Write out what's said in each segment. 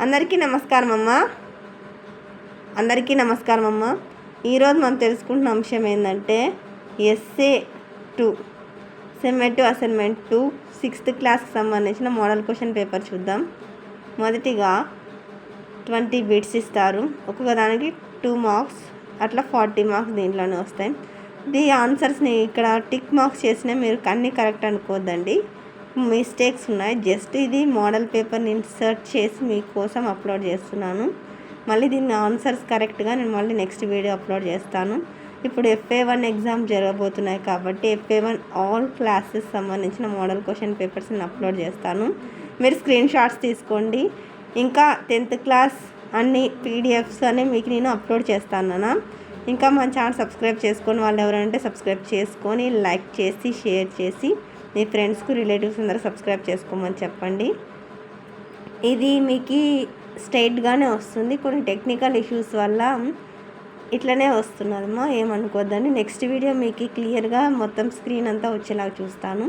అందరికీ నమస్కారం అమ్మ. ఈరోజు మనం తెలుసుకుంటున్న అంశం ఏంటంటే ఎస్ఏ 2 సెమెటివ్ అసైన్మెంట్ 2 6th క్లాస్కి సంబంధించిన మోడల్ క్వశ్చన్ పేపర్ చూద్దాం. మొదటిగా 20 బిట్స్ ఇస్తారు. ఒక్కొక్క దానికి 2 మార్క్స్, అట్లా 40 మార్క్స్ దీంట్లోనే వస్తాయి. ఈ ఆన్సర్స్ని ఇక్కడ టిక్ మార్క్స్ చేసినా మీరు అన్నీ కరెక్ట్ అనుకోవద్దండి, మిస్టేక్స్ ఉన్నాయి. జస్ట్ ఇది మోడల్ పేపర్ని ఇన్సర్ట్ చేసి మీకోసం అప్లోడ్ చేస్తున్నాను. మళ్ళీ దీన్ని ఆన్సర్స్ కరెక్ట్గా నేను మళ్ళీ నెక్స్ట్ వీడియో అప్లోడ్ చేస్తాను. ఇప్పుడు FA1 ఎగ్జామ్ జరగబోతున్నాయి కాబట్టి FA1 ఆల్ క్లాసెస్ సంబంధించిన మోడల్ క్వశ్చన్ పేపర్స్ నేను అప్లోడ్ చేస్తాను. మీరు స్క్రీన్ షాట్స్ తీసుకోండి. ఇంకా 10th క్లాస్ అన్ని PDFs అని మీకు నేను అప్లోడ్ చేస్తాను. ఇంకా మన ఛానల్ సబ్స్క్రైబ్ చేసుకొని వాళ్ళు ఎవరంటే సబ్స్క్రైబ్ చేసుకొని లైక్ చేసి షేర్ చేసి మీ ఫ్రెండ్స్కు రిలేటివ్స్ అందరూ సబ్స్క్రైబ్ చేసుకోమని చెప్పండి. ఇది మీకు స్ట్రైట్గానే వస్తుంది, కొన్ని టెక్నికల్ ఇష్యూస్ వల్ల ఇట్లనే వస్తున్నదమ్మా, ఏమనుకోద్దని. నెక్స్ట్ వీడియో మీకు క్లియర్గా మొత్తం స్క్రీన్ అంతా వచ్చేలాగా చూస్తాను.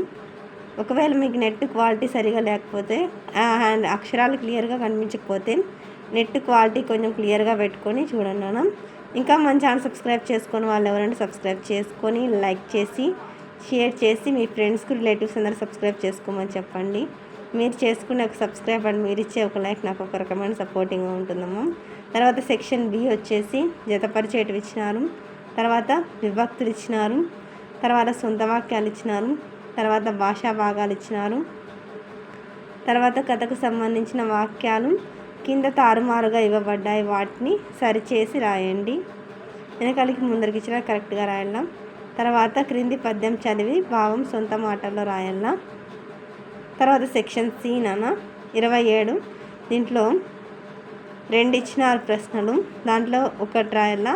ఒకవేళ మీకు నెట్ క్వాలిటీ సరిగా లేకపోతే అండ్ అక్షరాలు క్లియర్గా కనిపించకపోతే నెట్ క్వాలిటీ కొంచెం క్లియర్గా పెట్టుకొని చూడండి. ఇంకా మన ఛానల్ సబ్స్క్రైబ్ చేసుకొని వాళ్ళు ఎవరంటే సబ్స్క్రైబ్ చేసుకొని లైక్ చేసి షేర్ చేసి మీ ఫ్రెండ్స్కి రిలేటివ్స్ అందరూ సబ్స్క్రైబ్ చేసుకోమని చెప్పండి. మీరు చేసుకునే ఒక సబ్స్క్రైబ్ అండ్ మీరు ఇచ్చే ఒక లైక్ నాకు ఒక రకమైన సపోర్టింగ్గా ఉంటుందమ్మా. తర్వాత సెక్షన్ B వచ్చేసి జతపరిచేటివి ఇచ్చినారు, తర్వాత విభక్తులు ఇచ్చినారు, తర్వాత సొంత వాక్యాలు ఇచ్చినారు, తర్వాత భాషా భాగాలు ఇచ్చినారు, తర్వాత కథకు సంబంధించిన వాక్యాలు కింద తారుమారుగా ఇవ్వబడ్డాయి, వాటిని సరిచేసి రాయండి. వెనకాలకి ముందరికి ఇచ్చిన కరెక్ట్గా రాయాల. తర్వాత క్రింది పద్యం చదివి భావం సొంత మాటల్లో రాయాల. తర్వాత సెక్షన్ C 27, దీంట్లో 2 ఇచ్చినారు ప్రశ్నలు, దాంట్లో ఒకటి రాయాల.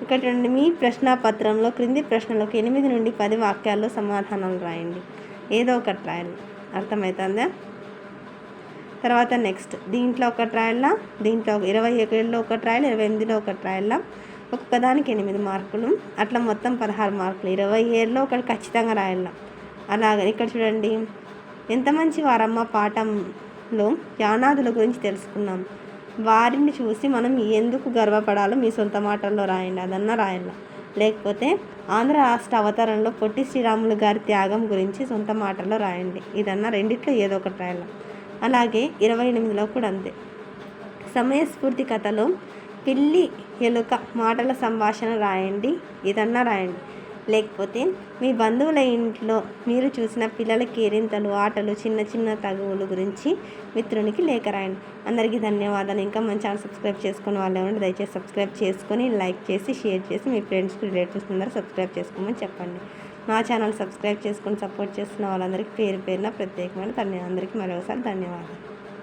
ఒకటి మీ ప్రశ్నాపత్రంలో క్రింది ప్రశ్నలకు 8 నుండి 10 వాక్యాల్లో సమాధానాలు రాయండి. ఏదో ఒకటి రాయాలి, అర్థమవుతుందా? తర్వాత నెక్స్ట్ దీంట్లో ఒకటి రాయాల, దీంట్లో 27లో ఒకటి రాయాలి, 28లో ఒకటి రాయాల. ఒక్కొక్క దానికి 8 మార్కులు, అట్లా మొత్తం 16 మార్కులు. 27లో ఒకటి ఖచ్చితంగా రాయాల. అలాగే ఇక్కడ చూడండి, ఎంత మంచి వారమ్మ పాఠంలో యానాదుల గురించి తెలుసుకున్నాం. వారిని చూసి మనం ఎందుకు గర్వపడాలో మీ సొంత మాటల్లో రాయండి, అదన్నా రాయాల. లేకపోతే ఆంధ్ర రాష్ట్ర అవతరణలో పొట్టి శ్రీరాములు గారి త్యాగం గురించి సొంత మాటల్లో రాయండి, ఇదన్నా రెండిట్లో ఏదో ఒకటి రాయాల. అలాగే 28లో కూడా అంతే. సమయస్ఫూర్తి కథలో పిల్లి ఎలుక మాటల సంభాషణ రాయండి, ఇదన్నా రాయండి. లేకపోతే మీ బంధువుల ఇంట్లో మీరు చూసిన పిల్లల కేరింతలు, ఆటలు, చిన్న చిన్న తగువుల గురించి మిత్రునికి లేఖ రాయండి. అందరికీ ధన్యవాదాలు. ఇంకా మన ఛానల్ సబ్స్క్రైబ్ చేసుకుని వాళ్ళు ఏమంటే దయచేసి సబ్స్క్రైబ్ చేసుకొని లైక్ చేసి షేర్ చేసి మీ ఫ్రెండ్స్కి రిలేటివ్స్ అందరూ సబ్స్క్రైబ్ చేసుకోమని చెప్పండి. మా ఛానల్ సబ్స్క్రైబ్ చేసుకొని సపోర్ట్ చేస్తున్న వాళ్ళందరికీ పేరు పేరున ప్రత్యేకమైన అందరికీ మరొకసారి ధన్యవాదాలు.